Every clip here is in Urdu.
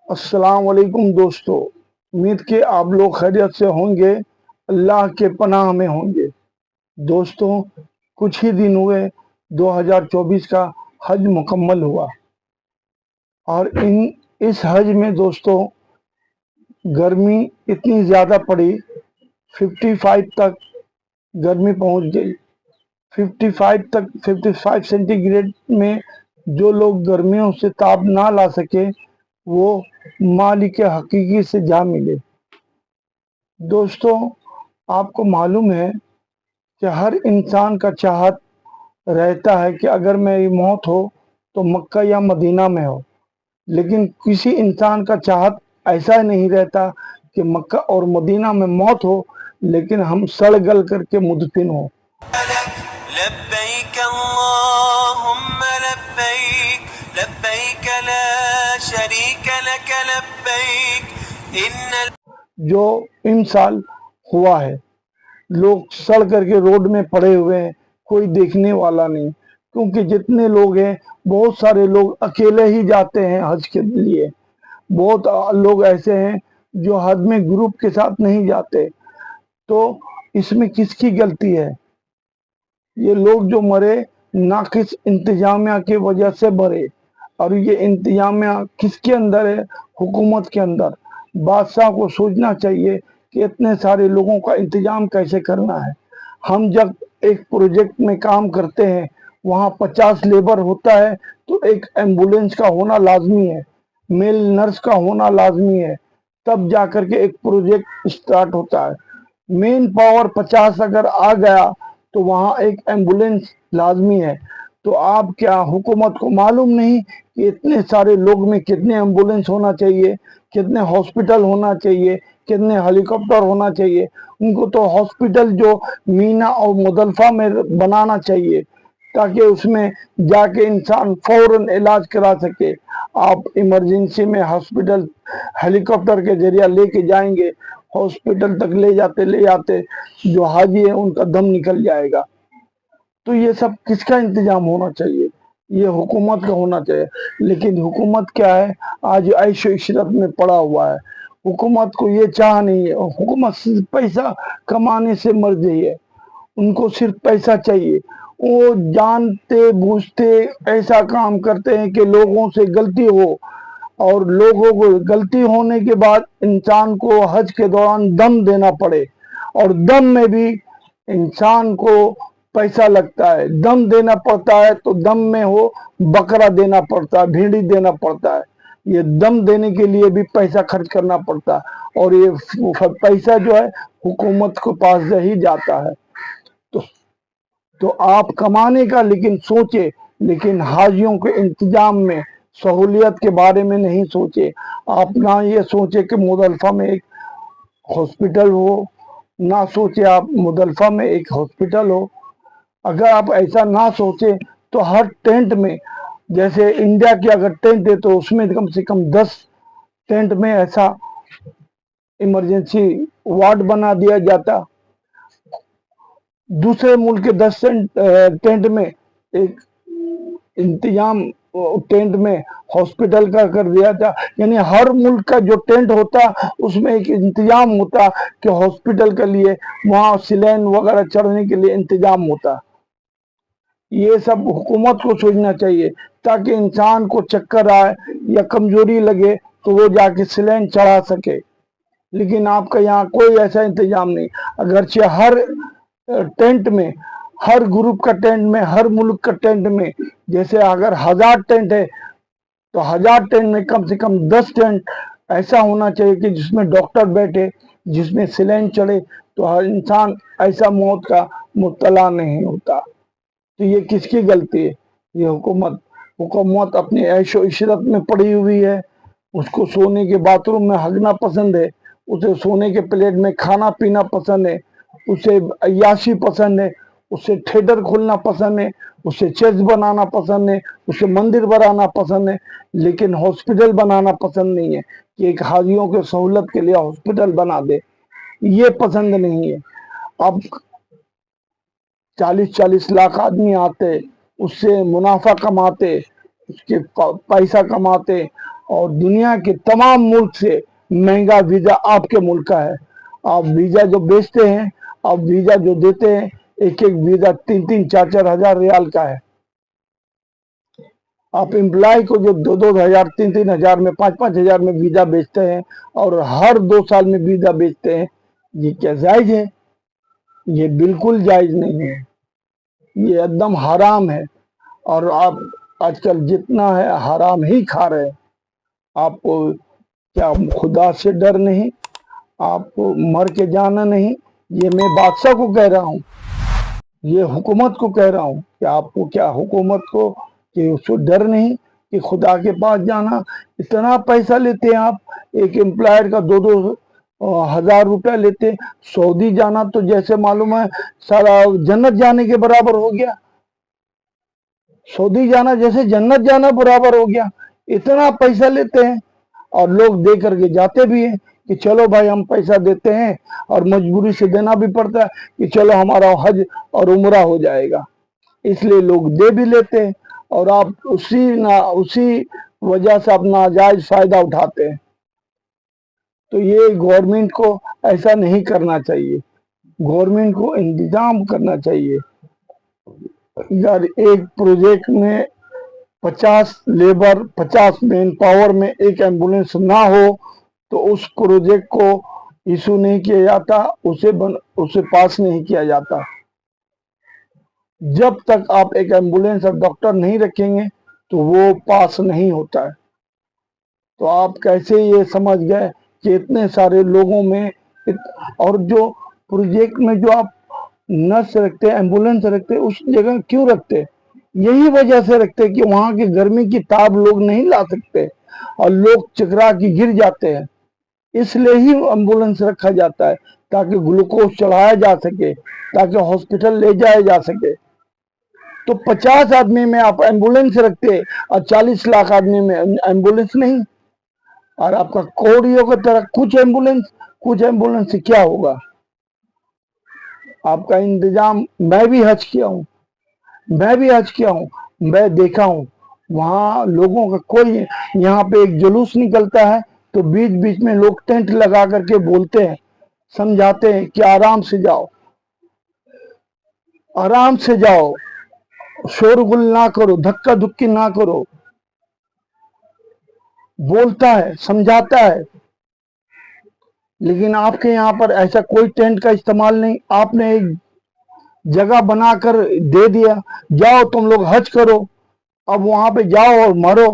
السلام علیکم دوستو، امید کہ آپ لوگ خیریت سے ہوں گے، اللہ کے پناہ میں ہوں گے۔ دوستو، کچھ ہی دن ہوئے 2024 کا حج مکمل ہوا، اور اس حج میں دوستو گرمی اتنی زیادہ پڑی، 55 تک گرمی پہنچ گئی۔ 55 سینٹی گریڈ میں جو لوگ گرمیوں سے تاب نہ لا سکے وہ مالک حقیقی سے جا ملے۔ دوستو، آپ کو معلوم ہے کہ ہر انسان کا چاہت رہتا ہے کہ اگر میری موت ہو تو مکہ یا مدینہ میں ہو، لیکن کسی انسان کا چاہت ایسا نہیں رہتا کہ مکہ اور مدینہ میں موت ہو لیکن ہم سڑ گل کر کے مدفن ہوں۔ لبیک اللہم لبیک لبیک لا شریک لک لبیک جو ان سال ہوا ہے، لوگ سڑ کر کے روڈ میں پڑے ہوئے ہیں، کوئی دیکھنے والا نہیں، کیونکہ جتنے لوگ ہیں بہت سارے لوگ اکیلے ہی جاتے ہیں حج کے لیے، بہت لوگ ایسے ہیں جو حج میں گروپ کے ساتھ نہیں جاتے۔ تو اس میں کس کی غلطی ہے؟ یہ لوگ جو مرے ناقص انتظامیہ کی وجہ سے مرے، اور یہ انتظامیہ کس کے اندر ہے؟ حکومت کے اندر۔ بادشاہ کو سوچنا چاہیے کہ اتنے سارے لوگوں کا انتظام کیسے کرنا ہے۔ ہم جب ایک پروجیکٹ میں کام کرتے ہیں، وہاں 50 لیبر ہوتا ہے تو ایک ایمبولنس کا ہونا لازمی ہے، میل نرس کا ہونا لازمی ہے، تب جا کر کے ایک پروجیکٹ سٹارٹ ہوتا ہے۔ مین پاور 50 اگر آ گیا تو وہاں ایک ایمبولنس لازمی ہے۔ تو آپ کیا حکومت کو معلوم نہیں کہ اتنے سارے لوگ میں کتنے ایمبولنس ہونا چاہیے، کتنے ہاسپٹل ہونا چاہیے، کتنے ہیلی کاپٹر ہونا چاہیے؟ ان کو تو ہاسپٹل جو مینا اور مزدلفہ میں بنانا چاہیے تاکہ اس میں جا کے انسان فوراً علاج کرا سکے۔ آپ ایمرجنسی میں ہاسپٹل ہیلی کاپٹر کے ذریعہ لے کے جائیں گے، ہاسپٹل تک لے جاتے جو حاجی ہے ان کا دم نکل جائے گا۔ تو یہ سب کس کا انتظام ہونا چاہیے؟ یہ حکومت کا ہونا چاہیے، لیکن حکومت کیا ہے؟ آج عیش و عشرت میں پڑا ہوا ہے۔ حکومت کو یہ چاہ نہیں ہے، حکومت صرف پیسہ کمانے سے مر گئی ہے، ان کو صرف پیسہ چاہیے۔ وہ جانتے بوجھتے ایسا کام کرتے ہیں کہ لوگوں سے غلطی ہو، اور لوگوں کو غلطی ہونے کے بعد انسان کو حج کے دوران دم دینا پڑے، اور دم میں بھی انسان کو پیسہ لگتا ہے۔ دم دینا پڑتا ہے تو دم میں ہو بکرا دینا پڑتا ہے، بھیڑی دینا پڑتا ہے۔ یہ دم دینے کے لیے بھی پیسہ خرچ کرنا پڑتا ہے، اور یہ پیسہ جو ہے حکومت کو پاس ہی جاتا ہے۔ تو آپ کمانے کا لیکن سوچے، لیکن حاجیوں کے انتظام میں سہولیت کے بارے میں نہیں سوچے۔ آپ نہ یہ سوچے کہ مزدلفہ میں ایک ہاسپٹل ہو، نہ سوچے آپ مزدلفہ میں ایک ہاسپٹل ہو۔ اگر آپ ایسا نہ سوچے تو ہر ٹینٹ میں، جیسے انڈیا کی اگر ٹینٹ ہے تو اس میں کم سے کم 10 ٹینٹ میں ایسا ایمرجنسی وارڈ بنا دیا جاتا۔ دوسرے ملک کے 10 ٹینٹ میں ایک انتظام ٹینٹ میں ہاسپٹل کا کر دیا تھا، یعنی ہر ملک کا جو ٹینٹ ہوتا اس میں ایک انتظام ہوتا کہ ہاسپٹل کے لیے وہاں سلین وغیرہ چڑھنے کے لیے انتظام ہوتا۔ یہ سب حکومت کو سوچنا چاہیے تاکہ انسان کو چکر آئے یا کمزوری لگے تو وہ جا کے سلین چڑھا سکے، لیکن آپ کا یہاں کوئی ایسا انتظام نہیں۔ اگرچہ ہر ٹینٹ میں، ہر گروپ کا ٹینٹ میں، ہر ملک کا ٹینٹ میں، جیسے اگر 1000 ٹینٹ ہے تو 1000 ٹینٹ میں کم سے کم 10 ٹینٹ ایسا ہونا چاہیے کہ جس میں ڈاکٹر بیٹھے، جس میں سلین چڑھے، تو ہر انسان ایسا موت کا مبتلا نہیں ہوتا۔ تو یہ کس کی غلطی ہے؟ یہ حکومت اپنی عیش و عشرت میں پڑی ہوئی ہے۔ اس کو سونے کے باتھ روم میں ہگنا پسند ہے، اسے سونے کے پلیٹ میں کھانا پینا پسند ہے، اسے عیاشی پسند ہے، اسے تھیٹر کھولنا پسند ہے، اسے چرچ بنانا پسند ہے، اسے مندر بنانا پسند ہے، لیکن ہاسپٹل بنانا پسند نہیں ہے کہ ایک حاجیوں کے سہولت کے لیے ہاسپٹل بنا دے۔ یہ پسند نہیں ہے۔ اب 40 لاکھ آدمی آتے، اس سے منافع کماتے، اس کے پیسہ کماتے، اور دنیا کے تمام ملک سے مہنگا ویزا آپ کے ملک کا ہے. آپ ویزا جو بیچتے ہیں، آپ ویزا جو دیتے ہیں، ایک ایک ویزا 3-4 ریال کا ہے. آپ امپلائی کو جو 2-2 ہزار 3-3 ہزار میں 5-5 ہزار میں ویزا بیچتے ہیں اور ہر 2 سال میں ویزا بیچتے ہیں، یہ کیا جائز ہے؟ یہ بالکل جائز نہیں ہے، یہ ایک دم حرام ہے. اور آپ آج کل جتنا ہے حرام ہی کھا رہے ہیں. آپ کو کیا خدا سے ڈر نہیں؟ آپ کو مر کے جانا نہیں؟ یہ میں بادشاہ کو کہہ رہا ہوں، یہ حکومت کو کہہ رہا ہوں کہ آپ کو کیا حکومت کو کہ اس کو ڈر نہیں کہ خدا کے پاس جانا؟ اتنا پیسہ لیتے ہیں آپ، ایک امپلائر کا 2-2 ہزار روپیہ لیتے. سعودی جانا تو جیسے معلوم ہے سارا جنت جانے کے برابر ہو گیا. سعودی جانا جیسے جنت جانا برابر ہو گیا. اتنا پیسہ لیتے ہیں اور لوگ دے کر کے جاتے بھی ہیں کہ چلو بھائی ہم پیسہ دیتے ہیں، اور مجبوری سے دینا بھی پڑتا ہے کہ چلو ہمارا حج اور عمرہ ہو جائے گا، اس لیے لوگ دے بھی لیتے ہیں. اور آپ اسی وجہ سے اپنا ناجائز فائدہ اٹھاتے ہیں. تو یہ گورنمنٹ کو ایسا نہیں کرنا چاہیے. گورنمنٹ کو انتظام کرنا چاہیے. اگر ایک پروجیکٹ میں 50 لیبر 50 مین پاور میں ایک ایمبولینس نہ ہو تو اس پروجیکٹ کو ایشو نہیں کیا جاتا، اسے پاس نہیں کیا جاتا. جب تک آپ ایک ایمبولینس اور ڈاکٹر نہیں رکھیں گے تو وہ پاس نہیں ہوتا ہے. تو آپ کیسے یہ سمجھ گئے کہ اتنے سارے لوگوں میں اور جو پروجیکٹ میں جو آپ نرس رکھتے ایمبولینس رکھتے اس جگہ کیوں رکھتے؟ یہی وجہ سے رکھتے کہ وہاں کی گرمی کی تاب لوگ نہیں لا سکتے اور لوگ چکرا کے گر جاتے ہیں. اس لیے ہی ایمبولینس رکھا جاتا ہے تاکہ گلوکوز چڑھایا جا سکے، تاکہ ہاسپٹل لے جایا جا سکے. تو 50 آدمی میں آپ ایمبولینس رکھتے اور 40 لاکھ آدمی میں ایمبولینس نہیں. اور آپ کا کوڑیوں کی طرح کچھ ایمبولینس سے کیا ہوگا؟ آپ کا انتظام میں بھی حج کیا ہوں، میں دیکھا ہوں وہاں لوگوں کا کوئی، یہاں پہ ایک جلوس نکلتا ہے تو بیچ بیچ میں لوگ ٹینٹ لگا کر کے بولتے ہیں، سمجھاتے ہیں کہ آرام سے جاؤ، آرام سے جاؤ، شورغل نہ کرو، دھکا دھکی نہ کرو. بولتا ہے، سمجھاتا ہے. لیکن آپ کے یہاں پر ایسا کوئی ٹینٹ کا استعمال نہیں. آپ نے ایک جگہ بنا کر دے دیا، جاؤ تم لوگ حج کرو، اب وہاں پہ جاؤ اور مرو.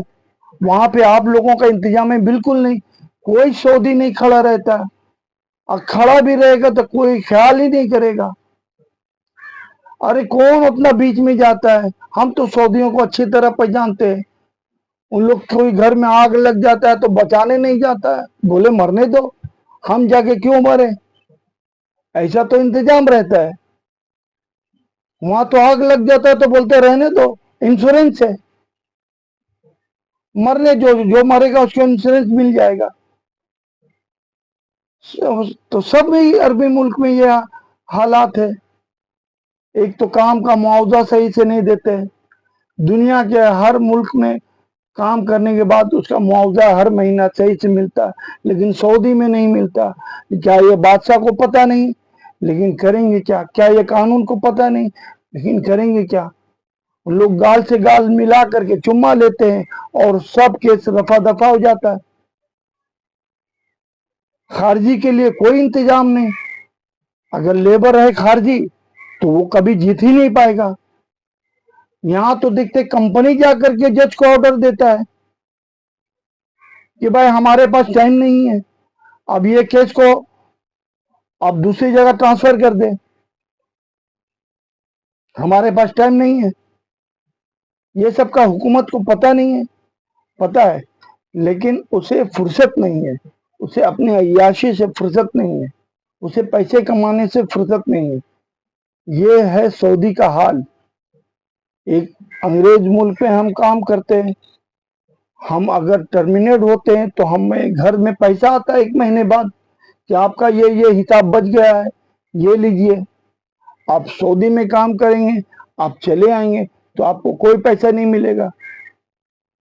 وہاں پہ آپ لوگوں کا انتظام ہے بالکل نہیں. کوئی سعودی نہیں کھڑا رہتا، اور کھڑا بھی رہے گا تو کوئی خیال ہی نہیں کرے گا. ارے کون اپنا بیچ میں جاتا ہے؟ ہم تو سعودیوں کو اچھی طرح پہچانتے ہیں. ان لوگ کوئی گھر میں آگ لگ جاتا ہے تو بچانے نہیں جاتا ہے، بولے مرنے دو، ہم جا کے کیوں مرے؟ ایسا تو انتظام رہتا ہے. وہاں تو آگ لگ جاتا ہے تو بولتے رہنے دو، انشورنس ہے، مرنے جو مرے گا اس کو انشورنس مل جائے گا. تو سب میں عربی ملک میں یہ حالات ہے. ایک تو کام کا معاوضہ صحیح سے نہیں دیتے. دنیا کے ہر ملک میں کام کرنے کے بعد اس کا معاوضہ ہر مہینہ صحیح سے ملتا، لیکن سعودی میں نہیں ملتا. کیا یہ بادشاہ کو پتہ نہیں؟ لیکن کریں گے کیا؟ کیا یہ قانون کو پتہ نہیں؟ لیکن کریں گے کیا؟ لوگ گال سے گال ملا کر کے چما لیتے ہیں اور سب کیس رفع دفع ہو جاتا ہے. خارجی کے لیے کوئی انتظام نہیں. اگر لیبر ہے خارجی تو وہ کبھی جیت ہی نہیں پائے گا. یہاں تو دیکھتے کمپنی جا کر کے جج کو آرڈر دیتا ہے کہ بھائی ہمارے پاس ٹائم نہیں ہے، اب یہ کیس کو آپ دوسری جگہ ٹرانسفر کر دیں، ہمارے پاس ٹائم نہیں ہے. یہ سب کا حکومت کو پتہ نہیں ہے، پتہ ہے، لیکن اسے فرصت نہیں ہے، اسے اپنی عیاشی سے فرصت نہیں ہے، اسے پیسے کمانے سے فرصت نہیں ہے. یہ ہے سعودی کا حال. ایک انگریز ملک میں ہم کام کرتے ہیں، ہم اگر ٹرمینیٹ ہوتے ہیں تو ہمیں گھر میں پیسہ آتا ہے 1 مہینے بعد کہ آپ کا یہ حساب بچ گیا ہے، یہ لیجئے. آپ سعودی میں کام کریں گے، آپ چلے آئیں گے تو آپ کو کوئی پیسہ نہیں ملے گا.